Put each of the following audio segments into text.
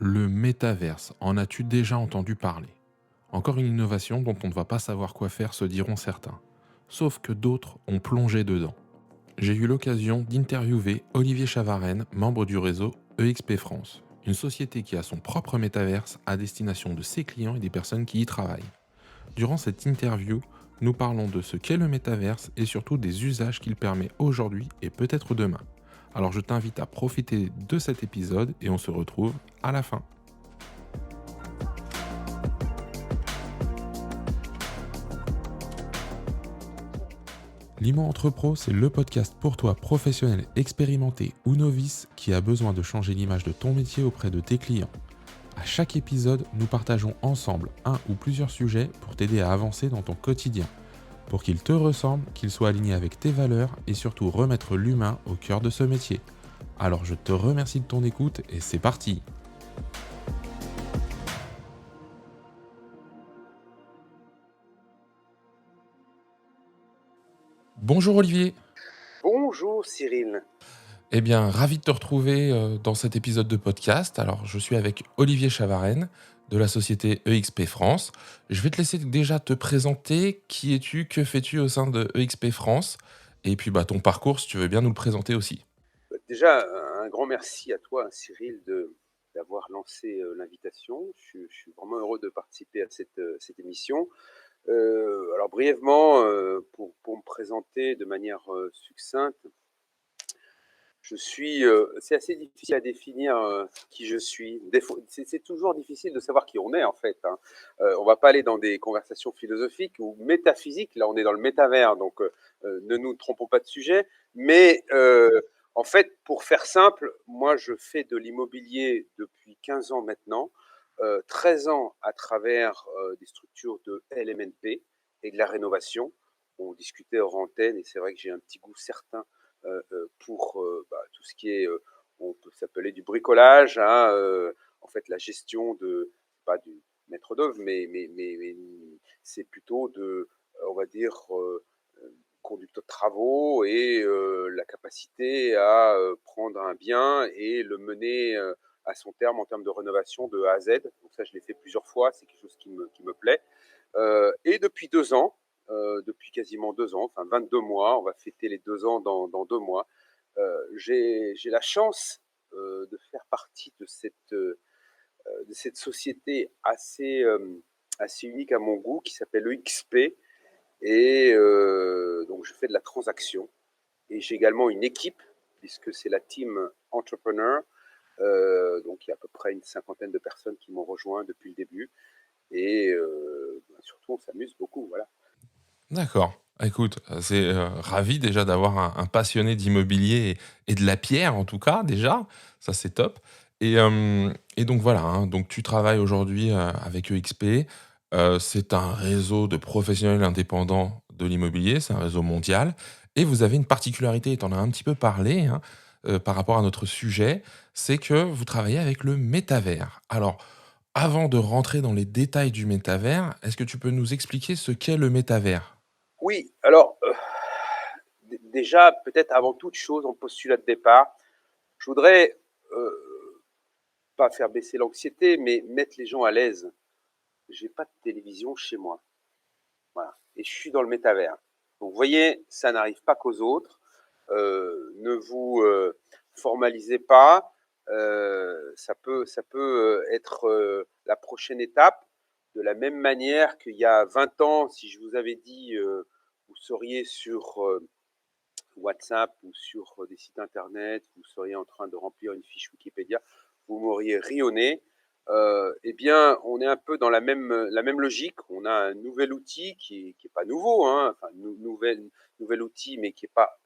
Le métaverse, en as-tu déjà entendu parler? Encore une innovation dont on ne va pas savoir quoi faire, se diront certains. Sauf que d'autres ont plongé dedans. J'ai eu l'occasion d'interviewer Olivier Chavarenne, membre du réseau EXP France, une société qui a son propre métaverse à destination de ses clients et des personnes qui y travaillent. Durant cette interview, nous parlons de ce qu'est le métaverse et surtout des usages qu'il permet aujourd'hui et peut-être demain. Alors je t'invite à profiter de cet épisode et on se retrouve à la fin. Limo Entrepro, c'est le podcast pour toi, professionnel, expérimenté ou novice, qui a besoin de changer l'image de ton métier auprès de tes clients. À chaque épisode, nous partageons ensemble un ou plusieurs sujets pour t'aider à avancer dans ton quotidien, pour qu'il te ressemble, qu'il soit aligné avec tes valeurs et surtout remettre l'humain au cœur de ce métier. Alors je te remercie de ton écoute et c'est parti. Bonjour Olivier. Bonjour Cyril. Eh bien, ravi de te retrouver dans cet épisode de podcast. Alors, je suis avec Olivier Chavarenne de la société EXP France. Je vais te laisser déjà te présenter. Qui es-tu? Que fais-tu au sein de EXP France? Et puis, ton parcours, si tu veux bien nous le présenter aussi. Déjà, un grand merci à toi, Cyril, d'avoir lancé l'invitation. Je suis vraiment heureux de participer à cette émission. Alors brièvement, pour me présenter de manière succincte, c'est assez difficile à définir qui je suis. C'est toujours difficile de savoir qui on est en fait, hein. On va pas aller dans des conversations philosophiques ou métaphysiques. Là, on est dans le métavers, donc ne nous trompons pas de sujet. Mais en fait, pour faire simple, moi, je fais de l'immobilier depuis 15 ans maintenant, 13 ans à travers des structures de LMNP et de la rénovation. On discutait hors antenne et c'est vrai que j'ai un petit goût certain pour tout ce qui est, on peut s'appeler du bricolage, hein, en fait la gestion de, pas du maître d'œuvre, mais c'est plutôt de, on va dire, conducteur de travaux et la capacité à prendre un bien et le mener à son terme en termes de rénovation de A à Z. Donc ça, je l'ai fait plusieurs fois, c'est quelque chose qui me plaît. Et depuis 2 ans, depuis quasiment 2 ans, enfin 22 mois, on va fêter les 2 ans dans 2 mois, j'ai la chance de faire partie de cette société assez unique à mon goût qui s'appelle EXP. Et donc je fais de la transaction. Et j'ai également une équipe, puisque c'est la team entrepreneur. Donc il y a à peu près une cinquantaine de personnes qui m'ont rejoint depuis le début. Et surtout, on s'amuse beaucoup. Voilà. D'accord. Écoute, c'est ravi déjà d'avoir un passionné d'immobilier et de la pierre, en tout cas, déjà. Ça, c'est top. Et donc voilà, hein, donc tu travailles aujourd'hui avec EXP. C'est un réseau de professionnels indépendants de l'immobilier, c'est un réseau mondial. Et vous avez une particularité, et tu en as un petit peu parlé, hein, par rapport à notre sujet, c'est que vous travaillez avec le métavers. Alors, avant de rentrer dans les détails du métavers, est-ce que tu peux nous expliquer ce qu'est le métavers? Oui, alors déjà, peut-être avant toute chose, en postulat de départ, je voudrais pas faire baisser l'anxiété, mais mettre les gens à l'aise. J'ai pas de télévision chez moi. Voilà. Et je suis dans le métavers. Donc, vous voyez, ça n'arrive pas qu'aux autres. Ne vous formalisez pas. Ça peut être la prochaine étape. De la même manière qu'il y a 20 ans, si je vous avais dit, vous seriez sur WhatsApp ou sur des sites internet, vous seriez en train de remplir une fiche Wikipédia, vous m'auriez ri au nez. Eh bien, on est un peu dans la même logique. On a un nouvel outil qui est pas nouveau, hein, enfin, nouvel outil, mais qui est pas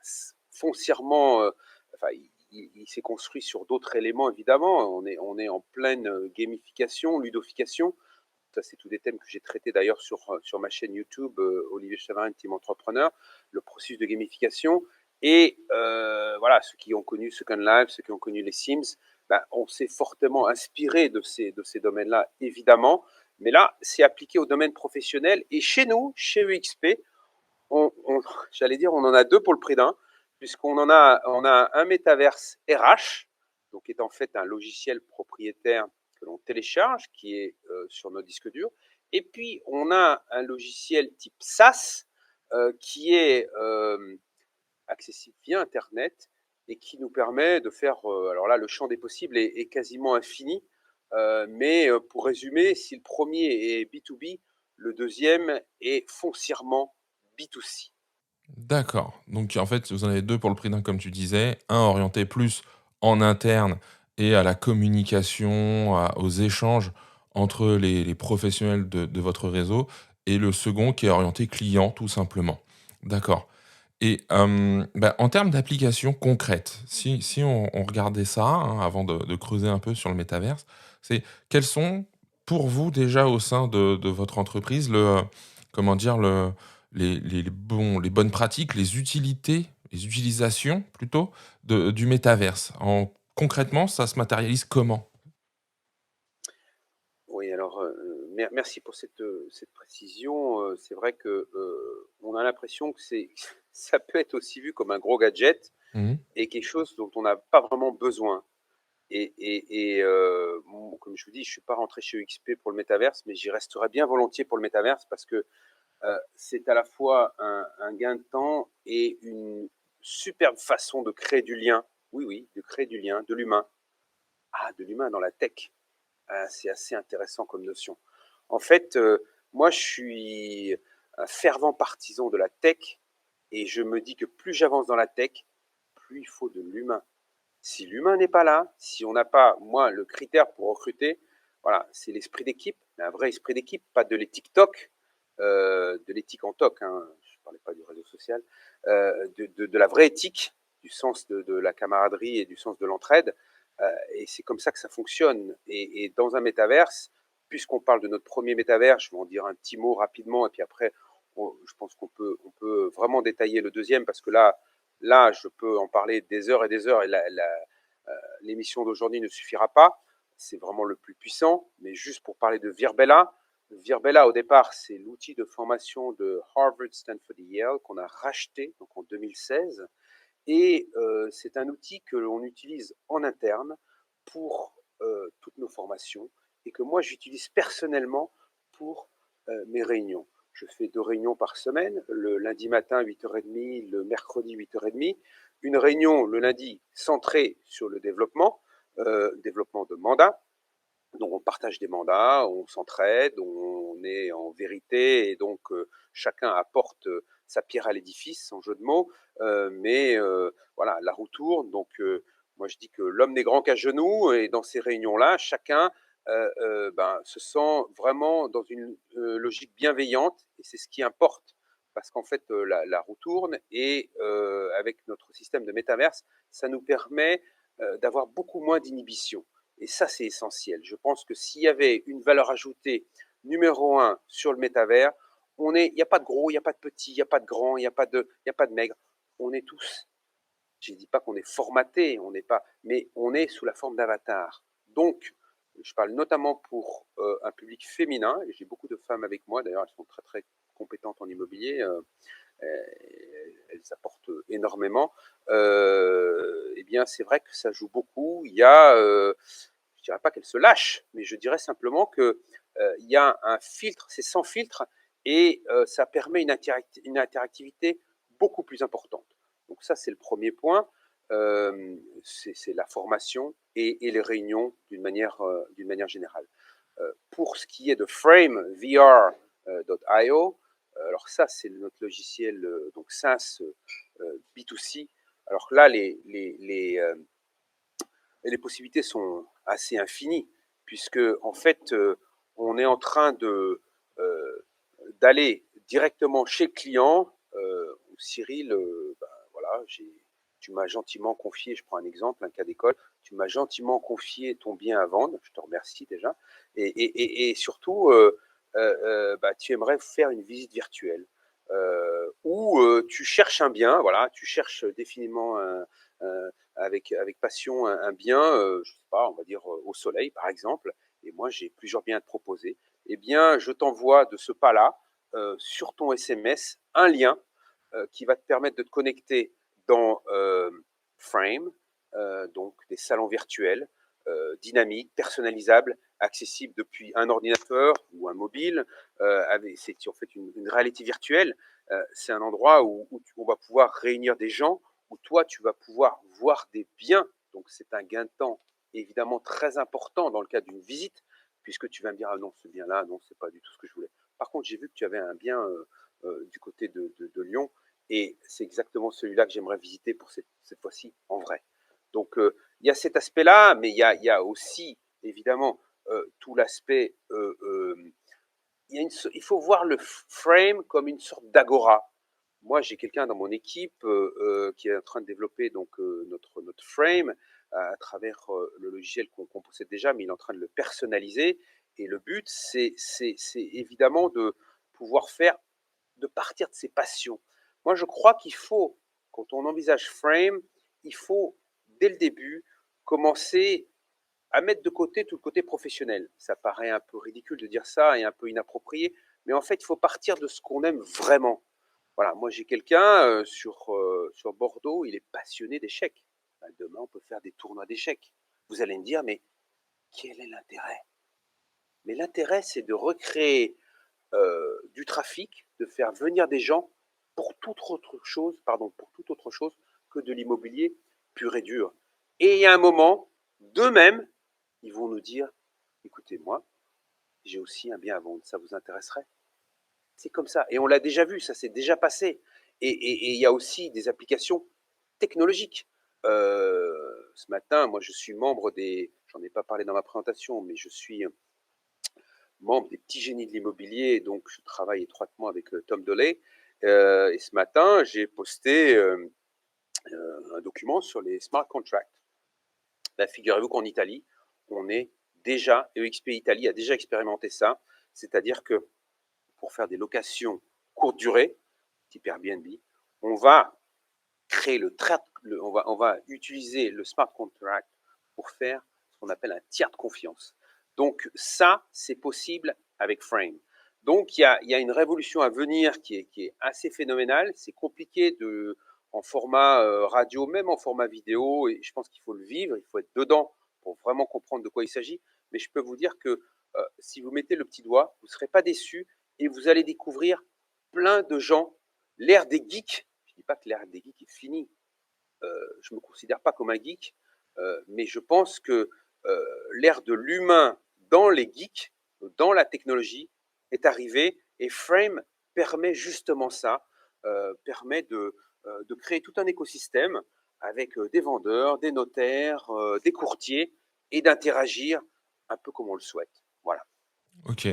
foncièrement, enfin, il s'est construit sur d'autres éléments, évidemment. On est en pleine gamification, ludofication. Ça, c'est tous des thèmes que j'ai traités d'ailleurs sur ma chaîne YouTube, Olivier Chavarin, Team Entrepreneur, le processus de gamification. Et voilà, ceux qui ont connu Second Life, ceux qui ont connu les Sims, ben, on s'est fortement inspiré de ces domaines-là, évidemment. Mais là, c'est appliqué au domaine professionnel. Et chez nous, chez EXP, j'allais dire, on en a deux pour le prix d'un, on a un métaverse RH, donc qui est en fait un logiciel propriétaire que l'on télécharge, qui est sur nos disques durs. Et puis, on a un logiciel type SaaS qui est accessible via Internet et qui nous permet de faire, alors là, le champ des possibles est quasiment infini. Mais pour résumer, si le premier est B2B, le deuxième est foncièrement B2C. D'accord. Donc en fait, vous en avez 2 pour le prix d'un, comme tu disais. Un orienté plus en interne et à la communication, aux échanges entre les professionnels de votre réseau, et le second qui est orienté client tout simplement. D'accord. Et bah, en termes d'applications concrètes, si on regardait ça, hein, avant de creuser un peu sur le métaverse, c'est quels sont pour vous déjà au sein de votre entreprise comment dire? Les bonnes pratiques, les utilités, les utilisations plutôt du métaverse? Concrètement, ça se matérialise comment? Oui, alors, merci pour cette précision. C'est vrai que, on a l'impression que c'est ça peut être aussi vu comme un gros gadget Mmh. et quelque chose dont on n'a pas vraiment besoin. Bon, comme je vous dis, je suis pas rentré chez XP pour le métaverse, mais j'y resterai bien volontiers pour le métaverse parce que, c'est à la fois un gain de temps et une superbe façon de créer du lien. Oui, oui, de créer du lien, de l'humain. Ah, de l'humain dans la tech. Ah, c'est assez intéressant comme notion. En fait, moi, je suis un fervent partisan de la tech et je me dis que plus j'avance dans la tech, plus il faut de l'humain. Si l'humain n'est pas là, si on n'a pas, moi, le critère pour recruter, voilà, c'est l'esprit d'équipe, un vrai esprit d'équipe, pas de l'éthique toc, de l'éthique en toc, hein, je ne parlais pas du réseau social, de la vraie éthique, du sens de la camaraderie et du sens de l'entraide. Et c'est comme ça que ça fonctionne. Et dans un métaverse, puisqu'on parle de notre premier métaverse, je vais en dire un petit mot rapidement, et puis après, je pense on peut vraiment détailler le deuxième, parce que là, je peux en parler des heures et des heures, et l'émission d'aujourd'hui ne suffira pas. C'est vraiment le plus puissant. Mais juste pour parler de Virbella, Virbella, au départ, c'est l'outil de formation de Harvard, Stanford et Yale qu'on a racheté donc en 2016. Et c'est un outil que l'on utilise en interne pour toutes nos formations et que moi j'utilise personnellement pour mes réunions. Je fais 2 réunions par semaine, le lundi matin 8h30, le mercredi 8h30. Une réunion le lundi centrée sur le développement de mandats. Donc on partage des mandats, on s'entraide, on est en vérité et donc chacun apporte sa pierre à l'édifice, sans jeu de mots. Mais voilà, la roue tourne. Donc moi je dis que l'homme n'est grand qu'à genoux, et dans ces réunions-là, chacun se sent vraiment dans une logique bienveillante, et c'est ce qui importe. Parce qu'en fait, la roue tourne, et avec notre système de métaverse, ça nous permet d'avoir beaucoup moins d'inhibition. Et ça, c'est essentiel. Je pense que s'il y avait une valeur ajoutée numéro un sur le métavers, il n'y a pas de gros, il n'y a pas de petit, il n'y a pas de grand, il y a pas de maigre. On est tous, je ne dis pas qu'on est formaté, on n'est pas, mais on est sous la forme d'avatar. Donc, je parle notamment pour un public féminin, et j'ai beaucoup de femmes avec moi, d'ailleurs elles sont très très compétentes en immobilier, elles apportent énormément. Eh bien, c'est vrai que ça joue beaucoup. Il y a, je dirais pas qu'elles se lâchent, mais je dirais simplement que il y a un filtre, c'est sans filtre, et ça permet une interactivité beaucoup plus importante. Donc ça, c'est le premier point. C'est la formation et les réunions d'une manière générale. Pour ce qui est de Frame VR.io, alors ça, c'est notre logiciel donc SaaS B2C. Alors là, les possibilités sont assez infinies, puisque en fait, on est en train d'aller directement chez le client. Cyril, voilà, tu m'as gentiment confié, je prends un exemple, un cas d'école, tu m'as gentiment confié ton bien à vendre, je te remercie déjà, et surtout, tu aimerais faire une visite virtuelle, ou tu cherches un bien, voilà, tu cherches définitivement avec passion un bien, je sais pas, on va dire au soleil par exemple, et moi j'ai plusieurs biens à te proposer. Eh bien, je t'envoie de ce pas-là, sur ton SMS, un lien qui va te permettre de te connecter dans Frame, donc des salons virtuels dynamiques, personnalisables, accessible depuis un ordinateur ou un mobile. C'est en fait une réalité virtuelle. C'est un endroit où on va pouvoir réunir des gens, où toi, tu vas pouvoir voir des biens. Donc, c'est un gain de temps évidemment très important dans le cadre d'une visite, puisque tu vas me dire, ah non, ce bien-là, non, c'est pas du tout ce que je voulais. Par contre, j'ai vu que tu avais un bien du côté de Lyon, et c'est exactement celui-là que j'aimerais visiter pour cette fois-ci en vrai. Donc, il y a cet aspect-là, mais il y a aussi, évidemment, tout l'aspect. Il faut voir le frame comme une sorte d'agora. Moi, j'ai quelqu'un dans mon équipe qui est en train de développer donc notre frame à travers le logiciel qu'on possède déjà, mais il est en train de le personnaliser. Et le but, c'est évidemment de pouvoir de partir de ses passions. Moi, je crois qu'il faut, quand on envisage frame, il faut dès le début commencer à mettre de côté tout le côté professionnel. Ça paraît un peu ridicule de dire ça et un peu inapproprié, mais en fait, il faut partir de ce qu'on aime vraiment. Voilà, moi j'ai quelqu'un sur Bordeaux, il est passionné d'échecs. Ben, demain, on peut faire des tournois d'échecs. Vous allez me dire, mais quel est l'intérêt? Mais l'intérêt, c'est de recréer du trafic, de faire venir des gens pour pour toute autre chose que de l'immobilier pur et dur. Et il y a un moment, d'eux-mêmes, ils vont nous dire, écoutez, moi, j'ai aussi un bien à vendre, ça vous intéresserait? C'est comme ça. Et on l'a déjà vu, ça s'est déjà passé. Et il y a aussi des applications technologiques. Ce matin, moi, je suis membre j'en ai pas parlé dans ma présentation, mais je suis membre des petits génies de l'immobilier, donc je travaille étroitement avec Tom Doley. Et ce matin, j'ai posté un document sur les smart contracts. Ben, figurez-vous qu'en Italie, on est déjà, EXP Italie a déjà expérimenté ça, c'est-à-dire que pour faire des locations courte durée, type Airbnb, on va créer on va utiliser le smart contract pour faire ce qu'on appelle un tiers de confiance. Donc ça, c'est possible avec Frame. Donc il y a une révolution à venir qui est assez phénoménale. C'est compliqué en format radio, même en format vidéo, et je pense qu'il faut le vivre, il faut être dedans pour vraiment comprendre de quoi il s'agit. Mais je peux vous dire que si vous mettez le petit doigt, vous ne serez pas déçus et vous allez découvrir plein de gens. L'ère des geeks, je ne dis pas que l'ère des geeks est finie, je ne me considère pas comme un geek, mais je pense que l'ère de l'humain dans les geeks, dans la technologie, est arrivée, et Frame permet justement ça, permet de créer tout un écosystème avec des vendeurs, des notaires, des courtiers, et d'interagir un peu comme on le souhaite. Voilà. OK.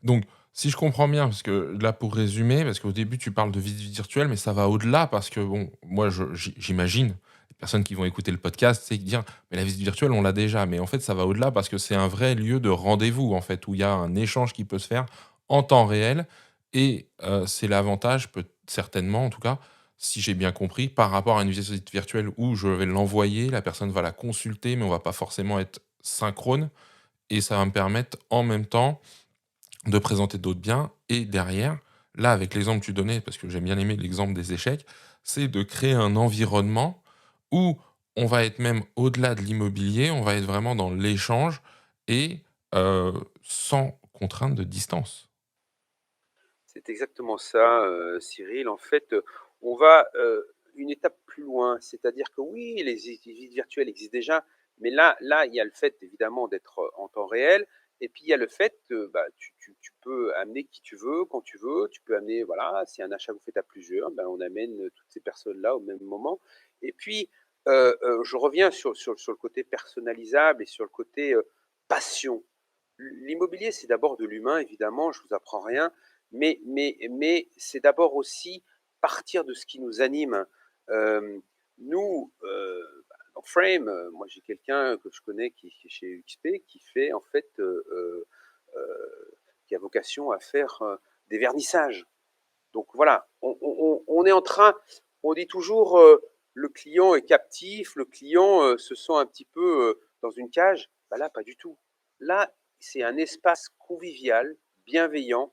Donc, si je comprends bien, parce que là, pour résumer, parce qu'au début, tu parles de visite virtuelle, mais ça va au-delà parce que, bon, moi, j'imagine, les personnes qui vont écouter le podcast, c'est dire, mais la visite virtuelle, on l'a déjà. Mais en fait, ça va au-delà parce que c'est un vrai lieu de rendez-vous, en fait, où il y a un échange qui peut se faire en temps réel. Et c'est l'avantage, certainement, en tout cas, si j'ai bien compris, par rapport à une visite virtuelle où je vais l'envoyer, la personne va la consulter, mais on va pas forcément être synchrone. Et ça va me permettre, en même temps, de présenter d'autres biens et derrière, là, avec l'exemple que tu donnais, parce que j'aime bien aimé l'exemple des échecs, c'est de créer un environnement où on va être même au-delà de l'immobilier, on va être vraiment dans l'échange et sans contrainte de distance. C'est exactement ça, Cyril. En fait, on va une étape plus loin. C'est-à-dire que oui, les visites virtuelles existent déjà, mais là, il y a le fait évidemment d'être en temps réel. Et puis il y a le fait que bah, tu peux amener qui tu veux, quand tu veux. Tu peux amener, voilà, si un achat vous faites à plusieurs, ben, on amène toutes ces personnes-là au même moment. Et puis, je reviens sur le côté personnalisable et sur le côté passion. L'immobilier, c'est d'abord de l'humain, évidemment, je vous apprends rien, mais c'est d'abord aussi partir de ce qui nous anime. Nous, dans Frame, moi j'ai quelqu'un que je connais qui est chez UXP, qui fait en fait, qui a vocation à faire des vernissages. Donc voilà, on est en train, on dit toujours le client est captif, le client se sent un petit peu dans une cage. Bah là, pas du tout. Là, c'est un espace convivial, bienveillant,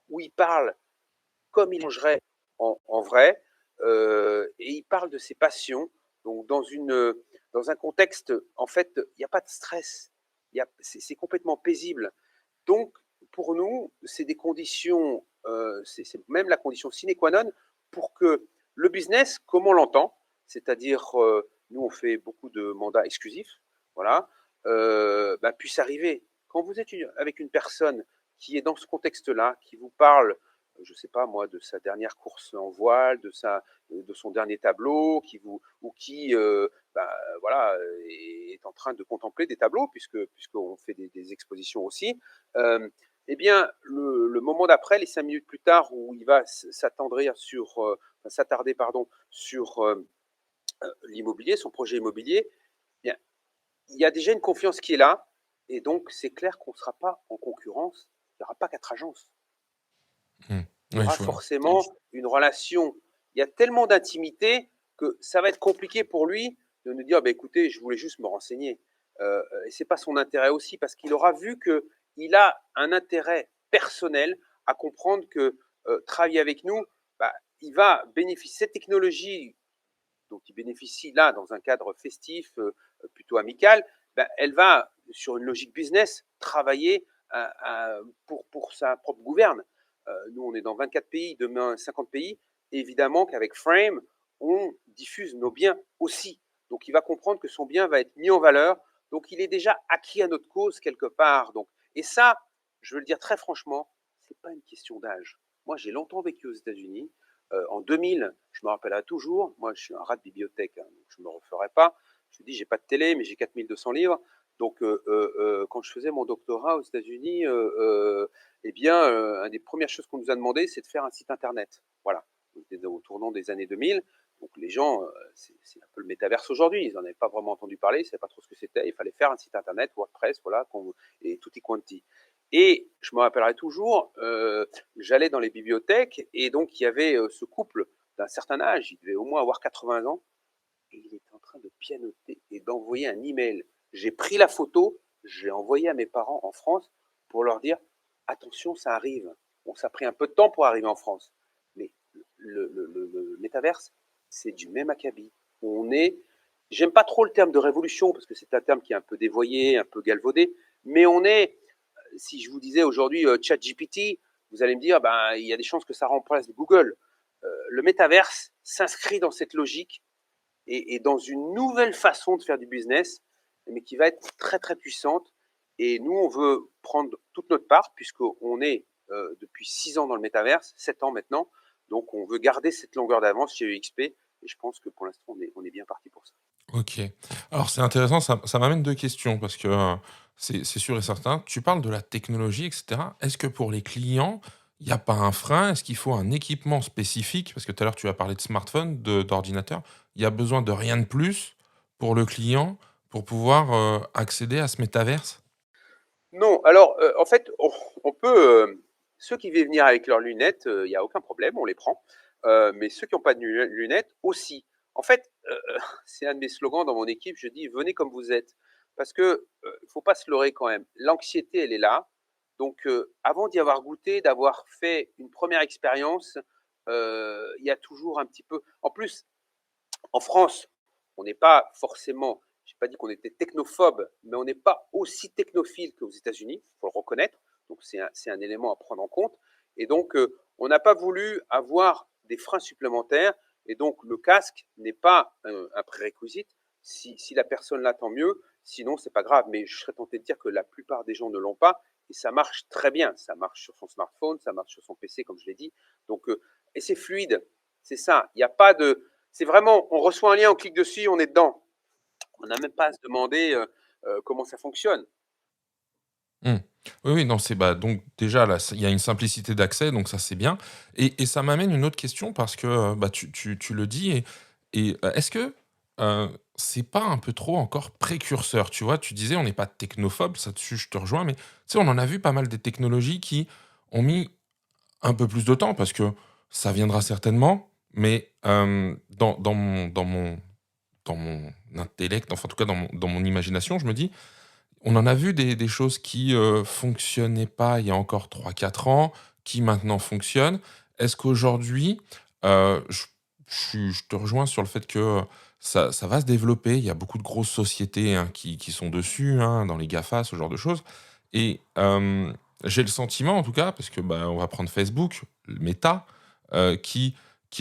où il parle comme il mangerait en vrai, et il parle de ses passions. Donc dans un contexte, en fait, il n'y a pas de stress, il c'est complètement paisible. Donc, pour nous, c'est des conditions, c'est même la condition sine qua non pour que le business, comme on l'entend, c'est-à-dire, nous, on fait beaucoup de mandats exclusifs, voilà, bah, puisse arriver. Quand vous êtes avec une personne qui est dans ce contexte-là, qui vous parle, je ne sais pas moi, de sa dernière course en voile, de son dernier tableau, ou qui, bah, voilà, est en train de contempler des tableaux, puisqu'on fait des expositions aussi. Euh, eh bien, le moment d'après, les 5 minutes plus tard, où il va s'attarder pardon, sur l'immobilier, son projet immobilier, eh bien, il y a déjà une confiance qui est là, et donc c'est clair qu'on ne sera pas en concurrence. Il n'y aura pas 4 agences. Mmh. Il y Ouais, aura je vois. forcément une relation. Il y a tellement d'intimité que ça va être compliqué pour lui de nous dire, bah, écoutez, je voulais juste me renseigner. Et c'est pas son intérêt aussi, parce qu'il aura vu qu'il a un intérêt personnel à comprendre que travailler avec nous, bah, il va bénéficier cette technologie dont il bénéficie là dans un cadre festif, plutôt amical. Bah, elle va, sur une logique business, travailler pour sa propre gouverne. Nous, on est dans 24 pays, demain 50 pays. Et évidemment qu'avec Frame, on diffuse nos biens aussi. Donc, il va comprendre que son bien va être mis en valeur. Donc, il est déjà acquis à notre cause quelque part. Donc, et ça, je veux le dire très franchement, ce n'est pas une question d'âge. Moi, j'ai longtemps vécu aux États-Unis. En 2000, je me rappellerai toujours, moi je suis un rat de bibliothèque, hein, donc je ne me referai pas. Je vous dis, j'ai pas de télé, mais j'ai 4200 livres. Donc, quand je faisais mon doctorat aux États-Unis, eh bien, une des premières choses qu'on nous a demandé, c'est de faire un site internet. Voilà. C'était au tournant des années 2000. Donc, les gens, c'est un peu le métaverse aujourd'hui. Ils n'en avaient pas vraiment entendu parler, ils ne savaient pas trop ce que c'était. Il fallait faire un site internet, WordPress, voilà, et tutti quanti. Et je me rappellerai toujours, j'allais dans les bibliothèques, et donc il y avait ce couple d'un certain âge, il devait au moins avoir 80 ans, et il était en train de pianoter et d'envoyer un email. J'ai pris la photo, j'ai envoyé à mes parents en France pour leur dire, attention, ça arrive. Bon, ça a pris un peu de temps pour arriver en France, mais le métaverse, c'est du même acabit. On est, j'aime pas trop le terme de révolution, parce que c'est un terme qui est un peu dévoyé, un peu galvaudé, mais on est, si je vous disais aujourd'hui ChatGPT, vous allez me dire, ben, il y a des chances que ça remplace Google. Le métaverse s'inscrit dans cette logique, et dans une nouvelle façon de faire du business, mais qui va être très très puissante. Et nous, on veut prendre toute notre part, puisqu'on est depuis 6 ans dans le métaverse, 7 ans maintenant. Donc, on veut garder cette longueur d'avance chez EXP. Et je pense que pour l'instant, on est bien parti pour ça. OK. Alors c'est intéressant, ça m'amène 2 questions parce que, c'est sûr et certain. Tu parles de la technologie et cetera. Est-ce que pour les clients, il y a pas un frein? Est-ce qu'il faut un équipement spécifique? Parce que tout à l'heure tu as parlé de smartphone, d'ordinateur. Il y a besoin de rien de plus pour le client, pour pouvoir, accéder à ce métaverse? Non, alors, en fait, on peut, ceux qui veulent venir avec leurs lunettes, il y a aucun problème, on les prend. Mais ceux qui ont pas de lunettes aussi. En fait, c'est un de mes slogans dans mon équipe, je dis: «Venez comme vous êtes». Parce que, faut pas se leurrer quand même. L'anxiété, elle est là. Donc, avant d'y avoir goûté, d'avoir fait une première expérience, il y a toujours un petit peu, en plus, en France, on n'est pas forcément, je n'ai pas dit qu'on était technophobe, mais on n'est pas aussi technophile qu'aux États-Unis, il faut le reconnaître. Donc c'est un élément à prendre en compte. Et donc on n'a pas voulu avoir des freins supplémentaires. Et donc le casque n'est pas un prérequis. Si la personne l'a, tant mieux. Sinon, c'est pas grave. Mais je serais tenté de dire que la plupart des gens ne l'ont pas. Et ça marche très bien. Ça marche sur son smartphone, ça marche sur son PC, comme je l'ai dit. Donc, et c'est fluide. C'est ça. Il n'y a pas de, c'est vraiment, on reçoit un lien, on clique dessus, on est dedans. On n'a même pas à se demander comment ça fonctionne. Mmh. Oui, oui, non, c'est bah, donc déjà là, il y a une simplicité d'accès, donc ça c'est bien et ça m'amène une autre question parce que, bah, tu le dis et est-ce que, c'est pas un peu trop encore précurseur? Tu vois? Tu disais on n'est pas technophobe, ça dessus je te rejoins, mais tu sais, on en a vu pas mal des technologies qui ont mis un peu plus de temps parce que ça viendra certainement, mais, dans mon intellect, enfin en tout cas dans mon imagination, je me dis: on en a vu des choses qui, fonctionnaient pas il y a encore 3 4 ans, qui maintenant fonctionnent. Est-ce qu'aujourd'hui, je te rejoins sur le fait que, ça va se développer. Il y a beaucoup de grosses sociétés, hein, qui sont dessus, hein, dans les GAFA, ce genre de choses et j'ai le sentiment en tout cas, parce que, bah, on va prendre Facebook, Meta, qui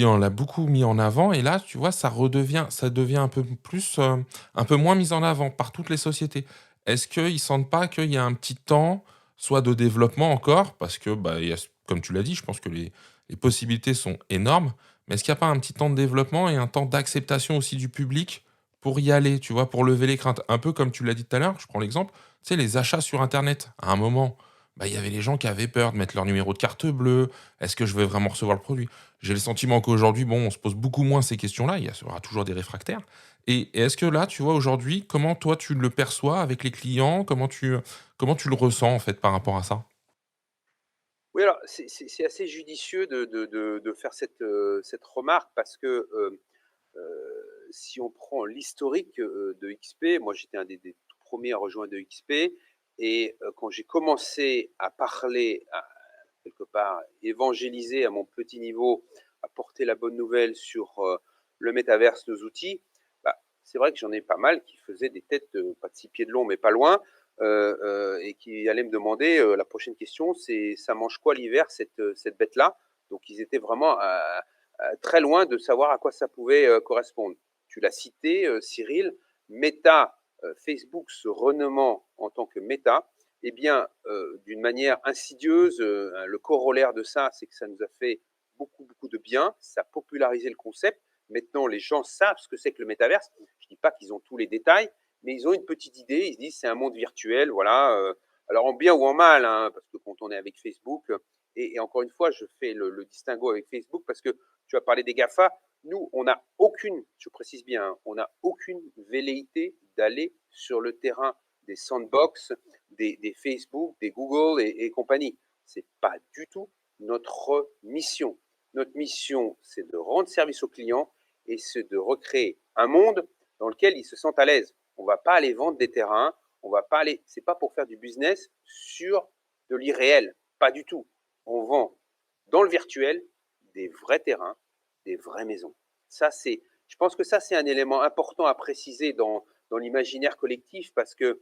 en a beaucoup mis en avant et là, tu vois, ça devient un peu plus, un peu moins mis en avant par toutes les sociétés. Est-ce qu'ils sentent pas qu'il y a un petit temps, soit de développement encore, parce que, bah, il y a comme tu l'as dit, je pense que les possibilités sont énormes, mais est-ce qu'il n'y a pas un petit temps de développement et un temps d'acceptation aussi du public pour y aller, tu vois? Pour lever les craintes? Un peu comme tu l'as dit tout à l'heure, je prends l'exemple, tu sais, les achats sur internet. À un moment, bah, il y avait les gens qui avaient peur de mettre leur numéro de carte bleue. Est-ce que je vais vraiment recevoir le produit? J'ai le sentiment qu'aujourd'hui, bon, on se pose beaucoup moins ces questions-là. Il y aura toujours des réfractaires. Et est-ce que là, tu vois, aujourd'hui, comment toi tu le perçois avec les clients? Comment tu le ressens en fait par rapport à ça? Oui, alors c'est assez judicieux de faire cette remarque parce que, si on prend l'historique, de XP, moi j'étais un des tout premiers à rejoindre XP et quand j'ai commencé à parler, à quelque part évangéliser à mon petit niveau, à porter la bonne nouvelle sur, le métaverse, nos outils, bah, c'est vrai que j'en ai pas mal qui faisaient des têtes, pas de 6 pieds de long, mais pas loin, et qui allaient me demander, la prochaine question, c'est: «Ça mange quoi l'hiver cette bête-là?» Donc ils étaient vraiment très loin de savoir à quoi ça pouvait, correspondre. Tu l'as cité, Cyril, Meta, Facebook se renommant en tant que Meta, eh bien, d'une manière insidieuse, le corollaire de ça, c'est que ça nous a fait beaucoup, beaucoup de bien. Ça a popularisé le concept. Maintenant, les gens savent ce que c'est que le métaverse. Je ne dis pas qu'ils ont tous les détails, mais ils ont une petite idée. Ils se disent c'est un monde virtuel, voilà. Alors en bien ou en mal, hein, parce que quand on est avec Facebook, et encore une fois, je fais le distinguo avec Facebook parce que tu as parlé des GAFA. Nous, on n'a aucune, je précise bien, hein, on n'a aucune velléité d'aller sur le terrain des sandbox, des Facebook, des Google et compagnie. Ce n'est pas du tout notre mission. Notre mission, c'est de rendre service aux clients et c'est de recréer un monde dans lequel ils se sentent à l'aise. On ne va pas aller vendre des terrains, on va pas aller, c'est pas pour faire du business sur de l'irréel, pas du tout. On vend dans le virtuel des vrais terrains, des vraies maisons. Ça, c'est, je pense que ça, c'est un élément important à préciser dans l'imaginaire collectif parce que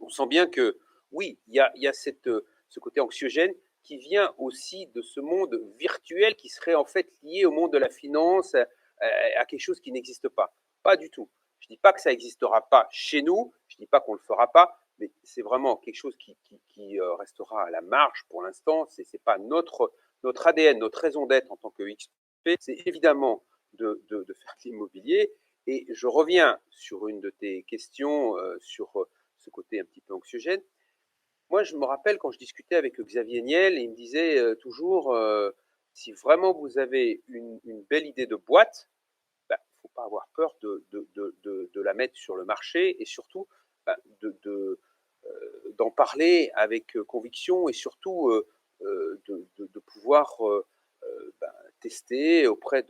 on sent bien que oui, il y a ce côté anxiogène qui vient aussi de ce monde virtuel qui serait en fait lié au monde de la finance, à quelque chose qui n'existe pas. Pas du tout. Je ne dis pas que ça n'existera pas chez nous, je ne dis pas qu'on ne le fera pas, mais c'est vraiment quelque chose qui restera à la marge pour l'instant. Ce n'est pas notre ADN, notre raison d'être en tant que XP, c'est évidemment de faire de l'immobilier. Et je reviens sur une de tes questions sur ce côté un petit peu anxiogène. Moi, je me rappelle quand je discutais avec Xavier Niel, il me disait toujours si vraiment vous avez une belle idée de boîte, il bah, ne faut pas avoir peur de la mettre sur le marché et surtout bah, d'en parler avec conviction et surtout de pouvoir bah, tester auprès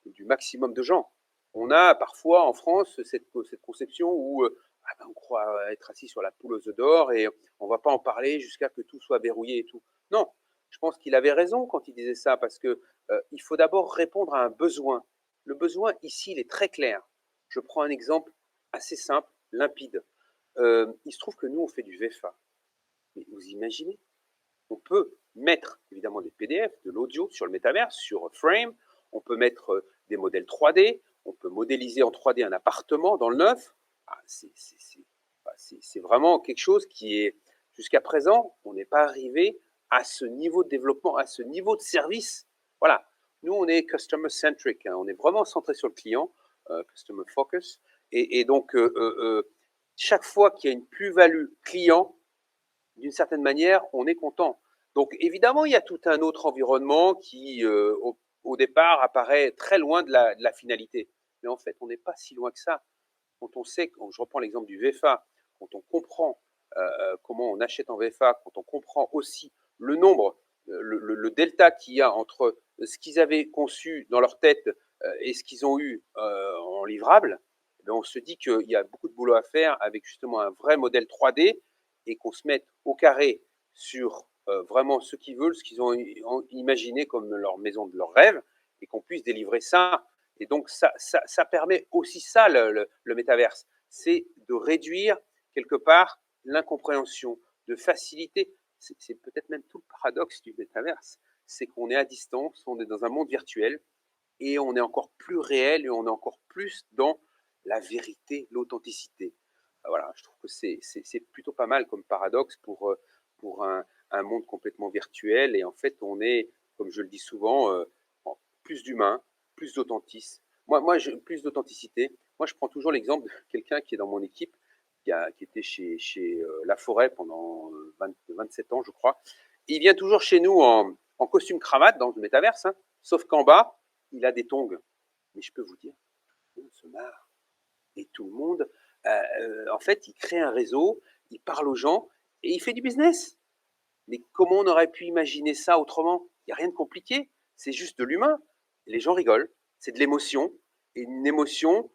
du maximum de gens. On a parfois en France cette conception où ah ben, on croit être assis sur la poule aux œufs d'or et on ne va pas en parler jusqu'à que tout soit verrouillé et tout. Non, je pense qu'il avait raison quand il disait ça parce que il faut d'abord répondre à un besoin. Le besoin ici, il est très clair. Je prends un exemple assez simple, limpide. Il se trouve que nous, on fait du VFA. Mais vous imaginez, on peut mettre évidemment des PDF, de l'audio sur le métaverse, sur Frame, on peut mettre des modèles 3D, on peut modéliser en 3D un appartement dans le neuf. Ah, c'est vraiment quelque chose qui est, jusqu'à présent, on n'est pas arrivé à ce niveau de développement, à ce niveau de service. Voilà, nous on est customer centric, hein, on est vraiment centré sur le client, customer focus, et donc chaque fois qu'il y a une plus-value client, d'une certaine manière, on est content. Donc évidemment, il y a tout un autre environnement qui, au départ, apparaît très loin de la finalité. Mais en fait, on n'est pas si loin que ça. Quand on sait, quand je reprends l'exemple du VFA, quand on comprend comment on achète en VFA, quand on comprend aussi le nombre, le delta qu'il y a entre ce qu'ils avaient conçu dans leur tête et ce qu'ils ont eu en livrable, eh on se dit qu'il y a beaucoup de boulot à faire avec justement un vrai modèle 3D et qu'on se mette au carré sur vraiment ce qu'ils veulent, ce qu'ils ont imaginé comme leur maison de leur rêve, et qu'on puisse délivrer ça. Et donc, ça permet aussi ça, le métaverse. C'est de réduire, quelque part, l'incompréhension, de faciliter. C'est peut-être même tout le paradoxe du métaverse. C'est qu'on est à distance, on est dans un monde virtuel, et on est encore plus réel et on est encore plus dans la vérité, l'authenticité. Voilà, je trouve que c'est plutôt pas mal comme paradoxe pour un monde complètement virtuel. Et en fait, on est, comme je le dis souvent, plus d'humain, plus d'authentisme. Plus d'authenticité. Moi, je prends toujours l'exemple de quelqu'un qui est dans mon équipe, qui était chez La Forêt pendant 27 ans, je crois. Il vient toujours chez nous en costume cravate dans le métaverse, hein, sauf qu'en bas, il a des tongs. Mais je peux vous dire, on se marre. Et tout le monde, en fait, il crée un réseau, il parle aux gens et il fait du business. Mais comment on aurait pu imaginer ça autrement? Il n'y a rien de compliqué, c'est juste de l'humain. Les gens rigolent, c'est de l'émotion. Et une émotion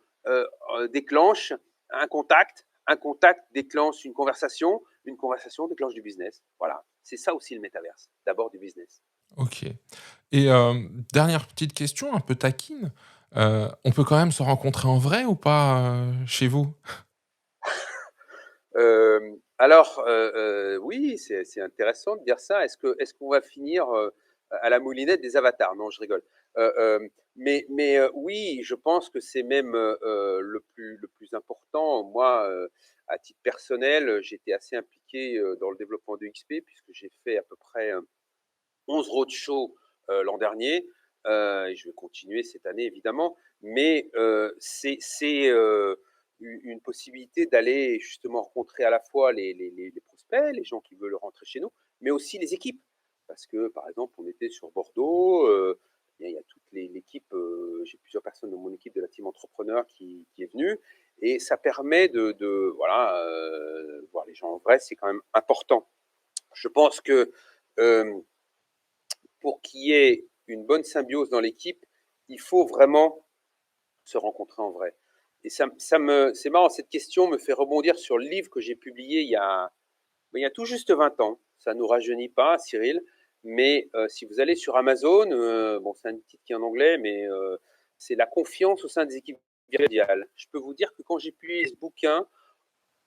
déclenche un contact déclenche une conversation déclenche du business. Voilà, c'est ça aussi le métaverse, d'abord du business. OK. Et dernière petite question un peu taquine, on peut quand même se rencontrer en vrai ou pas, chez vous? Alors, oui, c'est intéressant de dire ça. Est-ce qu'on va finir à la moulinette des avatars? Non, je rigole. Oui, je pense que c'est même le plus important. Moi, à titre personnel, j'étais assez impliqué dans le développement de XP, puisque j'ai fait à peu près 11 roadshows l'an dernier. Et je vais continuer cette année, évidemment. Mais c'est une possibilité d'aller justement rencontrer à la fois les prospects, les gens qui veulent rentrer chez nous, mais aussi les équipes. Parce que, par exemple, on était sur Bordeaux, il y a toute l'équipe, j'ai plusieurs personnes dans mon équipe de la team entrepreneur qui est venue, et ça permet voilà, voir les gens en vrai, c'est quand même important. Je pense que euh, pour qu'il y ait une bonne symbiose dans l'équipe, il faut vraiment se rencontrer en vrai. Et c'est marrant, cette question me fait rebondir sur le livre que j'ai publié il y a tout juste 20 ans. Ça ne nous rajeunit pas, Cyril. Mais si vous allez sur Amazon, bon, c'est un titre qui est en anglais, mais c'est la confiance au sein des équipes virtuelles. Je peux vous dire que quand j'ai publié ce bouquin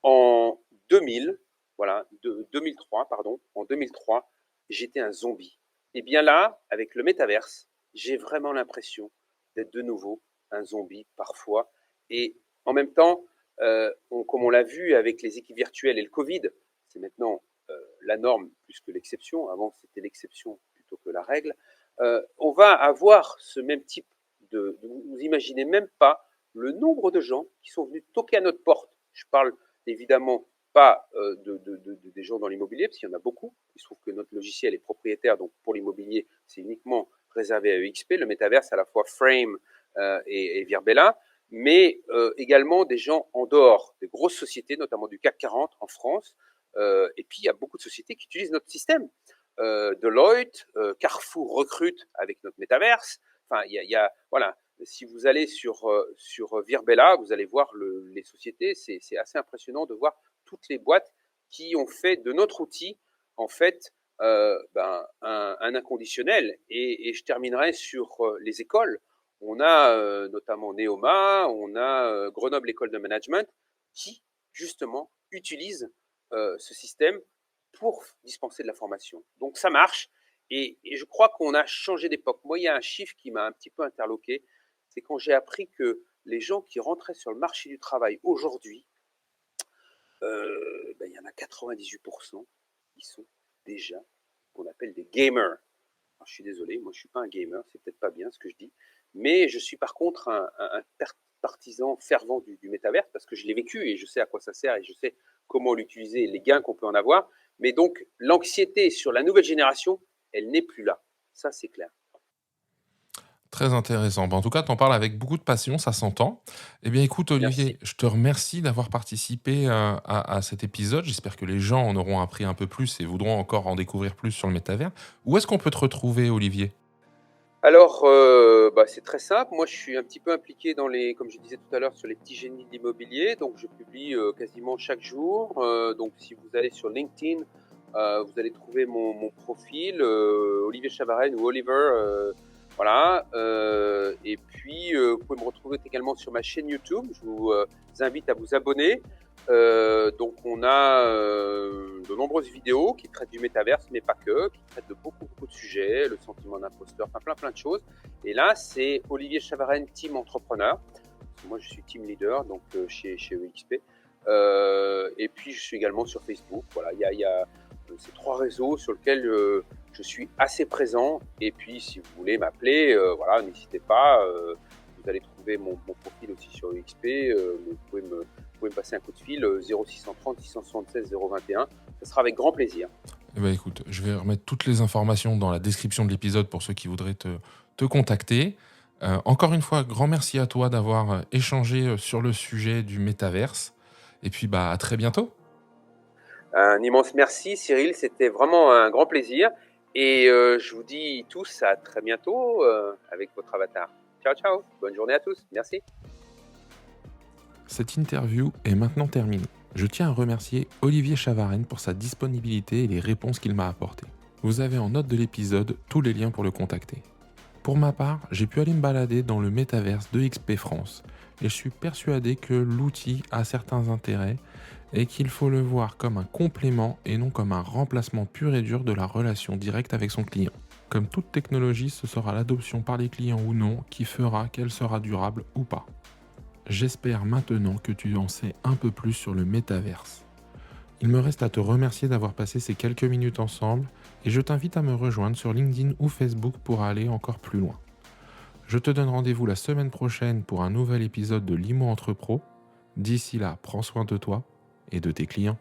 en 2000, voilà, 2003, pardon, en 2003, j'étais un zombie. Et bien là, avec le métaverse, j'ai vraiment l'impression d'être de nouveau un zombie parfois. Et en même temps, comme on l'a vu avec les équipes virtuelles et le Covid, c'est maintenant la norme plus que l'exception. Avant, c'était l'exception plutôt que la règle. On va avoir ce même type vous imaginez même pas le nombre de gens qui sont venus toquer à notre porte. Je parle évidemment pas des gens dans l'immobilier, parce qu'il y en a beaucoup. Il se trouve que notre logiciel est propriétaire, donc pour l'immobilier, c'est uniquement réservé à EXP, le métaverse, à la fois Frame et Virbela, mais également des gens en dehors, des grosses sociétés, notamment du CAC 40 en France. Et puis, il y a beaucoup de sociétés qui utilisent notre système. Deloitte, Carrefour recrute avec notre métaverse. Enfin, voilà, si vous allez sur Virbela, vous allez voir les sociétés. C'est assez impressionnant de voir toutes les boîtes qui ont fait de notre outil, en fait, un inconditionnel. Et je terminerai sur les écoles. On a notamment Neoma, on a Grenoble École de Management, qui, justement, utilisent ce système pour dispenser de la formation. Donc, ça marche. Et je crois qu'on a changé d'époque. Moi, il y a un chiffre qui m'a un petit peu interloqué. C'est quand j'ai appris que les gens qui rentraient sur le marché du travail aujourd'hui, il y en a 98% qui sont déjà ce qu'on appelle des gamers. Alors, je suis désolé, moi je ne suis pas un gamer, c'est peut-être pas bien ce que je dis, mais je suis par contre un partisan fervent du métavers, parce que je l'ai vécu et je sais à quoi ça sert et je sais comment l'utiliser et les gains qu'on peut en avoir. Mais donc l'anxiété sur la nouvelle génération, elle n'est plus là. Ça, c'est clair. Très intéressant. Bah, en tout cas, tu en parles avec beaucoup de passion, ça s'entend. Eh bien, écoute, Olivier, Merci. je te remercie d'avoir participé à cet épisode. J'espère que les gens en auront appris un peu plus et voudront encore en découvrir plus sur le métavers. Où est-ce qu'on peut te retrouver, Olivier? Alors, c'est très simple. Moi, je suis un petit peu impliqué comme je disais tout à l'heure, sur les petits génies de l'immobilier. Donc, je publie quasiment chaque jour. Donc, si vous allez sur LinkedIn, vous allez trouver mon profil, Olivier Chavarenne ou Oliver. Voilà, et puis, vous pouvez me retrouver également sur ma chaîne YouTube. Je vous invite à vous abonner. Donc on a de nombreuses vidéos qui traitent du métaverse, mais pas que, qui traitent de beaucoup de sujets, le sentiment d'imposteur, enfin plein de choses. Et là, c'est Olivier Chavarenne, team entrepreneur. Moi, je suis team leader donc chez EXP. Et puis, je suis également sur Facebook. Voilà, il y a ces 3 réseaux sur lesquels je suis assez présent. Et puis, si vous voulez m'appeler, voilà, n'hésitez pas. Vous allez trouver mon profil aussi sur EXP. Vous pouvez me passer un coup de fil 0630 676 021. Ce sera avec grand plaisir. Eh ben, écoute, je vais remettre toutes les informations dans la description de l'épisode pour ceux qui voudraient te contacter. Encore une fois, grand merci à toi d'avoir échangé sur le sujet du métaverse. Et puis, bah, à très bientôt. Un immense merci, Cyril. C'était vraiment un grand plaisir. Et je vous dis tous à très bientôt avec votre avatar. Ciao, ciao. Bonne journée à tous. Merci. Cette interview est maintenant terminée. Je tiens à remercier Olivier Chavarenne pour sa disponibilité et les réponses qu'il m'a apportées. Vous avez en note de l'épisode tous les liens pour le contacter. Pour ma part, j'ai pu aller me balader dans le métaverse de XP France et je suis persuadé que l'outil a certains intérêts et qu'il faut le voir comme un complément et non comme un remplacement pur et dur de la relation directe avec son client. Comme toute technologie, ce sera l'adoption par les clients ou non qui fera qu'elle sera durable ou pas. J'espère maintenant que tu en sais un peu plus sur le métaverse. Il me reste à te remercier d'avoir passé ces quelques minutes ensemble et je t'invite à me rejoindre sur LinkedIn ou Facebook pour aller encore plus loin. Je te donne rendez-vous la semaine prochaine pour un nouvel épisode de Limo Entrepro. D'ici là, prends soin de toi et de tes clients.